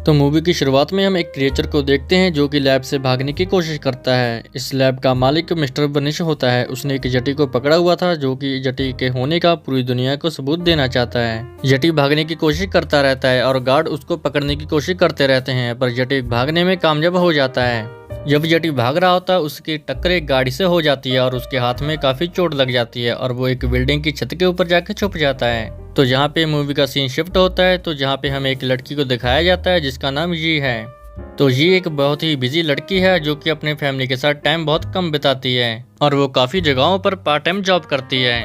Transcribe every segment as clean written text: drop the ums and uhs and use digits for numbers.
तो मूवी की शुरुआत में हम एक क्रिएचर को देखते हैं जो कि लैब से भागने की कोशिश करता है। इस लैब का मालिक मिस्टर वनिश होता है। उसने एक जटी को पकड़ा हुआ था जो कि जटी के होने का पूरी दुनिया को सबूत देना चाहता है। जटी भागने की कोशिश करता रहता है और गार्ड उसको पकड़ने की कोशिश करते रहते हैं, पर जटी भागने में कामयाब हो जाता है। जब जटी भाग रहा होता है उसकी टक्कर एक गाड़ी से हो जाती है और उसके हाथ में काफी चोट लग जाती है और वो एक बिल्डिंग की छत के ऊपर जाके छुप जाता है। तो जहाँ पे मूवी का सीन शिफ्ट होता है तो जहाँ पे हमें एक लड़की को दिखाया जाता है जिसका नाम जी है। तो ये एक बहुत ही बिजी लड़की है जो कि अपने फैमिली के साथ टाइम बहुत कम बिताती है और वो काफी जगहों पर पार्ट टाइम जॉब करती है।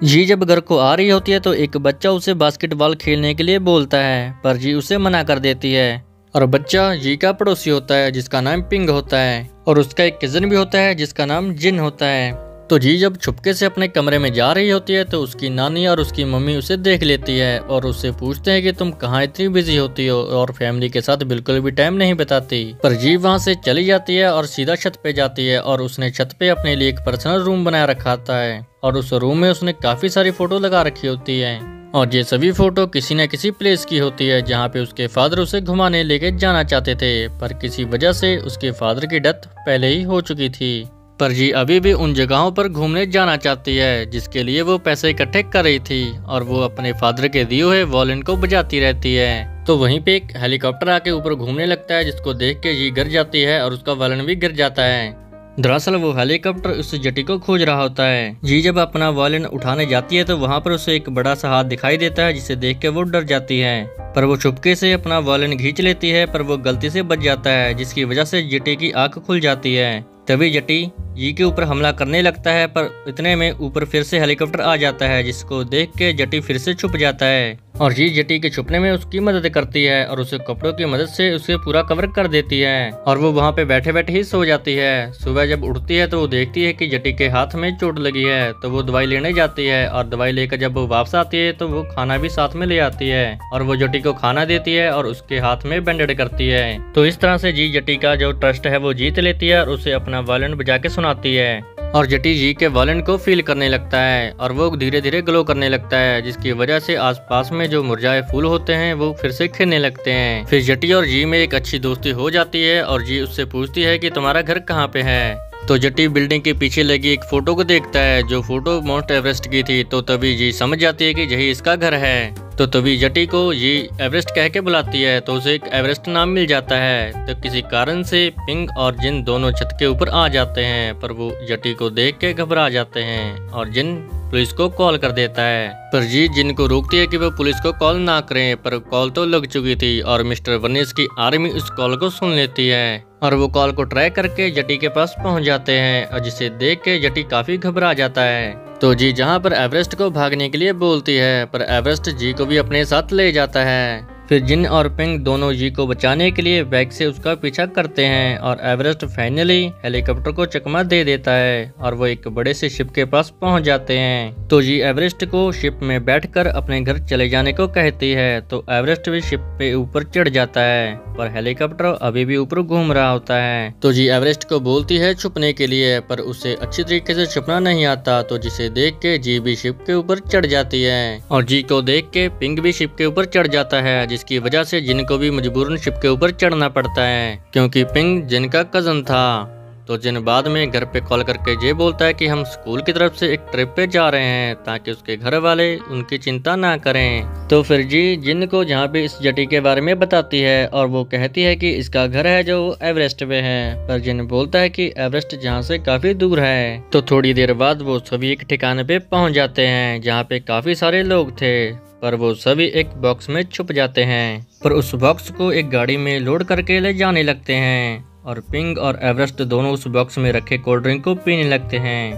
जी जब घर को आ रही होती है तो एक बच्चा उसे बास्केटबॉल खेलने के लिए बोलता है, पर जी उसे मना कर देती है। और बच्चा जी का पड़ोसी होता है जिसका नाम पिंग होता है और उसका एक कजन भी होता है जिसका नाम जिन होता है। तो जी जब छुपके से अपने कमरे में जा रही होती है तो उसकी नानी और उसकी मम्मी उसे देख लेती है और उससे पूछते हैं कि तुम कहाँ इतनी बिजी होती हो और फैमिली के साथ बिल्कुल भी टाइम नहीं बिताती। पर जी वहाँ से चली जाती है और सीधा छत पे जाती है और उसने छत पे अपने लिए एक पर्सनल रूम बनाया रखा होता है और उस रूम में उसने काफी सारी फोटो लगा रखी होती है और ये सभी फोटो किसी न किसी प्लेस की होती है जहाँ पे उसके फादर उसे घुमाने लेके जाना चाहते थे, पर किसी वजह से उसके फादर की डेथ पहले ही हो चुकी थी। पर जी अभी भी उन जगहों पर घूमने जाना चाहती है जिसके लिए वो पैसे इकट्ठे कर रही थी और वो अपने फादर के दिए हुए वॉयलिन को बजाती रहती है। तो वहीं पे एक हेलीकॉप्टर आके ऊपर घूमने लगता है जिसको देख के जी गिर जाती है और उसका वॉयलिन भी गिर जाता है। दरअसल वो हेलीकॉप्टर उस जटी को खोज रहा होता है। जी जब अपना वॉयलिन उठाने जाती है तो वहाँ पर उसे एक बड़ा सा हाथ दिखाई देता है जिसे देख के वो डर जाती है, पर वो चुपके से अपना वॉयलिन खींच लेती है, पर वो गलती से बच जाता है जिसकी वजह से जटी की आंख खुल जाती है। तभी जटी जी के ऊपर हमला करने लगता है, पर इतने में ऊपर फिर से हेलीकॉप्टर आ जाता है जिसको देख के जटी फिर से छुप जाता है और जी जटी के छुपने में उसकी मदद करती है और उसे कपड़ों की मदद से उसे पूरा कवर कर देती है और वो वहाँ पे बैठे बैठे ही सो जाती है। सुबह जब उठती है तो वो देखती है कि जटी के हाथ में चोट लगी है, तो वो दवाई लेने जाती है और दवाई लेकर जब वो वापस आती है तो वो खाना भी साथ में ले आती है और वो जटी को खाना देती है और उसके हाथ में बैंडेड करती है। तो इस तरह से जी जटी का जो ट्रस्ट है वो जीत लेती है और उसे अपना वॉयलिन बजा के सुनाती है और जटी जी के वॉयलिन को फील करने लगता है और वो धीरे धीरे ग्लो करने लगता है जिसकी वजह से आसपास में जो मुरझाए फूल होते हैं वो फिर से खिलने लगते हैं। फिर जटी और जी में एक अच्छी दोस्ती हो जाती है और जी उससे पूछती है कि तुम्हारा घर कहाँ पे है। तो जटी बिल्डिंग के पीछे लगी एक फोटो को देखता है जो फोटो माउंट एवरेस्ट की थी, तो तभी जी समझ जाती है कि यही इसका घर है। तो तभी जटी को ये एवरेस्ट कह के बुलाती है तो उसे एक एवरेस्ट नाम मिल जाता है। तो किसी कारण से पिंग और जिन दोनों छत के ऊपर आ जाते हैं, पर वो जटी को देख के घबरा जाते हैं और जिन पुलिस को कॉल कर देता है। पर जी जिन को रोकती है कि वो पुलिस को कॉल ना करें, पर कॉल तो लग चुकी थी और मिस्टर वनिश की आर्मी उस कॉल को सुन लेती है और वो कॉल को ट्रैक करके जटी के पास पहुंच जाते हैं और जिसे देख के जटी काफी घबरा जाता है। तो जी जहां पर एवरेस्ट को भागने के लिए बोलती है, पर एवरेस्ट जी को भी अपने साथ ले जाता है। फिर जिन और पिंग दोनों जी को बचाने के लिए बैग से उसका पीछा करते हैं और एवरेस्ट फाइनली हेलीकॉप्टर को चकमा दे देता है और वो एक बड़े से शिप के पास पहुंच जाते हैं। तो जी एवरेस्ट को शिप में बैठकर अपने घर चले जाने को कहती है, तो एवरेस्ट भी शिप पे ऊपर चढ़ जाता है, पर हेलीकॉप्टर अभी भी ऊपर घूम रहा होता है। तो जी एवरेस्ट को बोलती है छुपने के लिए, पर उसे अच्छी तरीके से छुपना नहीं आता, तो जिसे देख के जी भी शिप के ऊपर चढ़ जाती है और जी को देख के पिंग भी शिप के ऊपर चढ़ जाता है, जिसकी वजह से जिन को भी मजबूरन शिप के ऊपर चढ़ना पड़ता है क्योंकि पिंग जिन का कजन था। तो जिन बाद में घर पे कॉल करके ये बोलता है कि हम स्कूल की तरफ से एक ट्रिप पे जा रहे हैं ताकि उसके घर वाले उनकी चिंता ना करें। तो फिर जी जिन को जहाँ पे इस जटी के बारे में बताती है और वो कहती है कि इसका घर है जो एवरेस्ट पे है, पर जिन बोलता है कि एवरेस्ट जहाँ से काफी दूर है। तो थोड़ी देर बाद वो सभी एक ठिकाने पे पहुँच जाते हैं जहाँ पे काफी सारे लोग थे, पर वो सभी एक बॉक्स में छुप जाते हैं, पर उस बॉक्स को एक गाड़ी में लोड करके ले जाने लगते हैं और पिंग और एवरेस्ट दोनों उस बॉक्स में रखे कोल्ड ड्रिंक को पीने लगते हैं,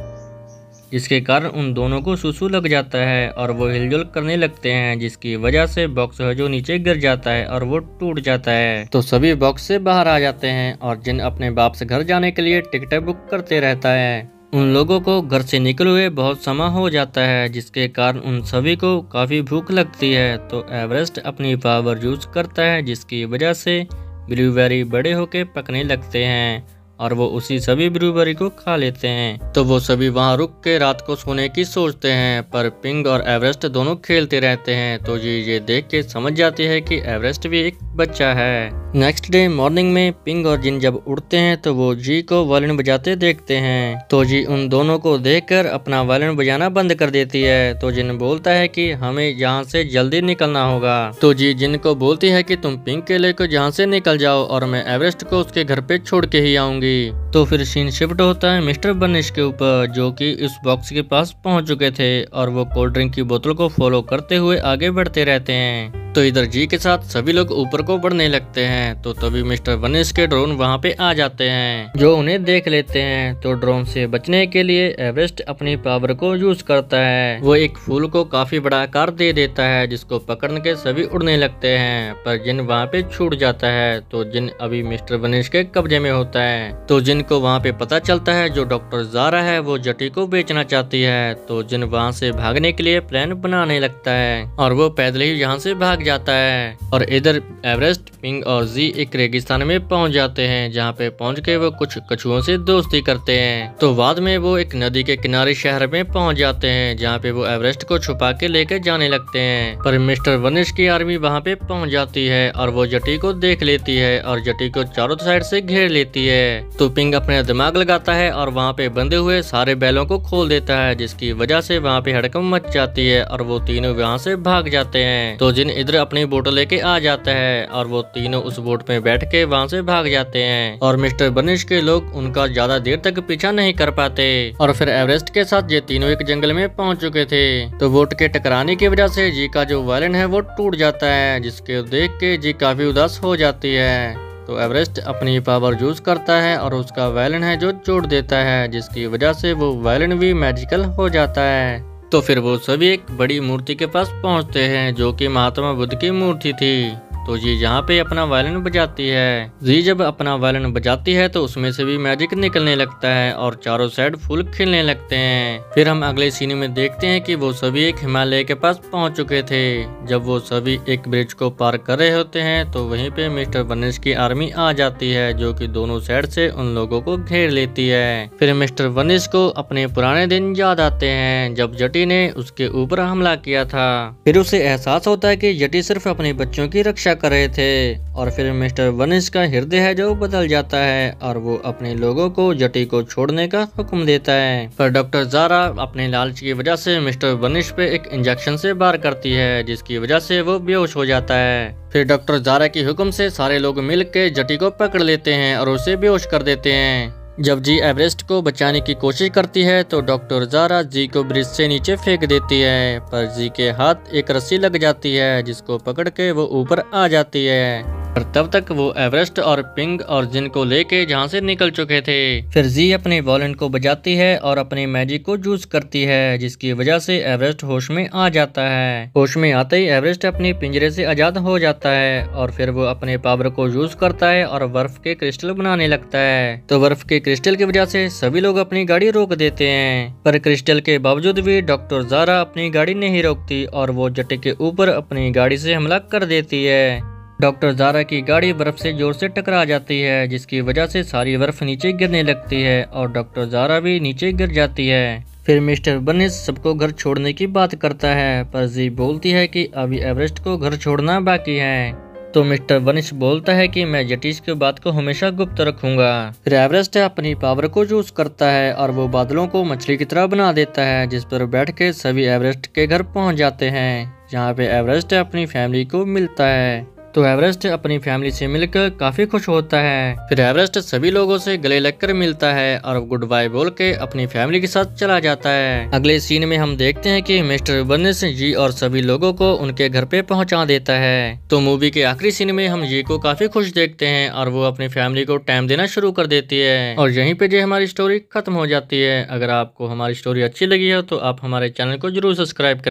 जिसके कारण उन दोनों को सुसु लग जाता है और वो हिलजुल करने लगते हैं, जिसकी वजह से बॉक्स है जो नीचे गिर जाता है और वो टूट जाता है। तो सभी बॉक्स से बाहर आ जाते हैं और जिन अपने बाप से घर जाने के लिए टिकटें बुक करते रहता है। उन लोगों को घर से निकले हुए बहुत समय हो जाता है, जिसके कारण उन सभी को काफी भूख लगती है। तो एवरेस्ट अपनी पावर यूज करता है जिसकी वजह से ब्लूबेरी बड़े होके पकने लगते हैं और वो उसी सभी ब्लूबेरी को खा लेते हैं। तो वो सभी वहाँ रुक के रात को सोने की सोचते हैं, पर पिंग और एवरेस्ट दोनों खेलते रहते हैं। तो जी ये देख के समझ जाती है कि एवरेस्ट भी एक बच्चा है। नेक्स्ट डे मॉर्निंग में पिंग और जिन जब उठते हैं तो वो जी को वायलिन बजाते देखते हैं। तो जी उन दोनों को देखकर अपना वायलिन बजाना बंद कर देती है। तो जिन बोलता है कि हमें यहाँ से जल्दी निकलना होगा। तो जी जिन को बोलती है कि तुम पिंग के लेकर यहाँ से निकल जाओ और मैं एवरेस्ट को उसके घर पे छोड़ के ही आऊंगी। तो फिर सीन शिफ्ट होता है मिस्टर बर्निश के ऊपर, जो कि इस बॉक्स के पास पहुंच चुके थे और वो कोल्ड ड्रिंक की बोतल को फॉलो करते हुए आगे बढ़ते रहते हैं। तो इधर जी के साथ सभी लोग ऊपर को बढ़ने लगते हैं। तो तभी मिस्टर बर्निश के ड्रोन वहां पे आ जाते हैं, जो उन्हें देख लेते हैं। तो ड्रोन से बचने के लिए एवरेस्ट अपनी पावर को यूज करता है। वो एक फूल को काफी बड़ा आकार दे देता है, जिसको पकड़ के सभी उड़ने लगते हैं। पर जिन वहाँ पे छूट जाता है। तो जिन अभी मिस्टर बर्निश के कब्जे में होता है। तो जिन को वहाँ पे पता चलता है जो डॉक्टर ज़ारा है वो जटी को बेचना चाहती है। तो जिन वहाँ से भागने के लिए प्लान बनाने लगता है और वो पैदल ही यहाँ से भाग जाता है। और इधर एवरेस्ट, पिंग और जी एक रेगिस्तान में पहुंच जाते हैं, जहां पे पहुंच के वो कुछ कछुओं से दोस्ती करते हैं। तो बाद में वो एक नदी के किनारे शहर में पहुंच जाते हैं, जहां पे वो एवरेस्ट को छुपा के लेके जाने लगते हैं। पर मिस्टर बर्निश की आर्मी वहां पे पहुंच जाती है और वो जटी को देख लेती है और जटी को चारों साइड से घेर लेती है। तो पिंग अपने दिमाग लगाता है और वहाँ पे बंधे हुए सारे बैलों को खोल देता है, जिसकी वजह से वहाँ पे हड़कंप मच जाती है और वो तीनों वहाँ से भाग जाते हैं। तो जिन इधर अपनी बोट लेके आ जाता है और वो तीनों उस बोट में बैठ के वहाँ से भाग जाते हैं। और मिस्टर बर्निश के लोग उनका ज्यादा देर तक पीछा नहीं कर पाते। और फिर एवरेस्ट के साथ ये तीनों एक जंगल में पहुंच चुके थे। तो बोट के टकराने की वजह से जी का जो वायलिन है वो टूट जाता है, जिसके देख के जी काफी उदास हो जाती है। तो एवरेस्ट अपनी पावर यूज करता है और उसका वायलिन है जो जोड़ देता है, जिसकी वजह से वो वायलिन भी मैजिकल हो जाता है। तो फिर वो सभी एक बड़ी मूर्ति के पास पहुंचते हैं, जो कि महात्मा बुद्ध की मूर्ति थी। तो जी यहाँ पे अपना वायलिन बजाती है। जी जब अपना वायलिन बजाती है तो उसमें से भी मैजिक निकलने लगता है और चारों साइड फूल खिलने लगते हैं। फिर हम अगले सीन में देखते हैं कि वो सभी एक हिमालय के पास पहुंच चुके थे। जब वो सभी एक ब्रिज को पार कर रहे होते हैं तो वहीं पे मिस्टर बर्निश की आर्मी आ जाती है, जो कि दोनों साइड से उन लोगों को घेर लेती है। फिर मिस्टर बर्निश को अपने पुराने दिन याद आते हैं, जब जटी ने उसके ऊपर हमला किया था। फिर उसे एहसास होता है कि जटी सिर्फ अपने बच्चों की रक्षा कर रहे थे। और फिर मिस्टर बर्निश का हृदय है जो बदल जाता है और वो अपने लोगों को जटी को छोड़ने का हुक्म देता है। पर डॉक्टर ज़ारा अपने लालच की वजह से मिस्टर बर्निश पे एक इंजेक्शन से वार करती है, जिसकी वजह से वो बेहोश हो जाता है। फिर डॉक्टर ज़ारा की हुक्म से सारे लोग मिलकर जटी को पकड़ लेते हैं और उसे बेहोश कर देते हैं। जब जी एवरेस्ट को बचाने की कोशिश करती है तो डॉक्टर ज़ारा जी को ब्रिज से नीचे फेंक देती है, पर जी के हाथ एक रस्सी लग जाती है, जिसको पकड़ के वो ऊपर आ जाती है। पर तब तक वो एवरेस्ट और पिंग और जिन को लेके जहाँ से निकल चुके थे। फिर जी अपने वायलिन को बजाती है और अपने मैजिक को यूज करती है, जिसकी वजह से एवरेस्ट होश में आ जाता है। होश में आते ही एवरेस्ट अपने पिंजरे से आजाद हो जाता है और फिर वो अपने पावर को यूज करता है और बर्फ के क्रिस्टल बनाने लगता है। तो बर्फ के क्रिस्टल की वजह से सभी लोग अपनी गाड़ी रोक देते हैं, पर क्रिस्टल के बावजूद भी डॉक्टर ज़ारा अपनी गाड़ी नहीं रोकती और वो जटी के ऊपर अपनी गाड़ी से हमला कर देती है। डॉक्टर ज़ारा की गाड़ी बर्फ से जोर से टकरा जाती है, जिसकी वजह से सारी बर्फ नीचे गिरने लगती है और डॉक्टर ज़ारा भी नीचे गिर जाती है। फिर मिस्टर बर्निश सबको घर छोड़ने की बात करता है, पर जी बोलती है कि अभी एवरेस्ट को घर छोड़ना बाकी है। तो मिस्टर बर्निश बोलता है कि मैं जटीश की बात को हमेशा गुप्त रखूंगा। फिर एवरेस्ट अपनी पावर को यूज करता है और वो बादलों को मछली की तरह बना देता है, जिस पर बैठ के सभी एवरेस्ट के घर पहुंच जाते हैं, जहाँ पे एवरेस्ट अपनी फैमिली को मिलता है। तो एवरेस्ट अपनी फैमिली से मिलकर काफी खुश होता है। फिर एवरेस्ट सभी लोगों से गले लगकर मिलता है और गुड बाय बोल के अपनी फैमिली के साथ चला जाता है। अगले सीन में हम देखते हैं कि मिस्टर बर्निश जी और सभी लोगों को उनके घर पे पहुंचा देता है। तो मूवी के आखिरी सीन में हम जी को काफी खुश देखते हैं और वो अपनी फैमिली को टाइम देना शुरू कर देती है और यहीं पे जो हमारी स्टोरी खत्म हो जाती है। अगर आपको हमारी स्टोरी अच्छी लगी है तो आप हमारे चैनल को जरूर सब्सक्राइब करें।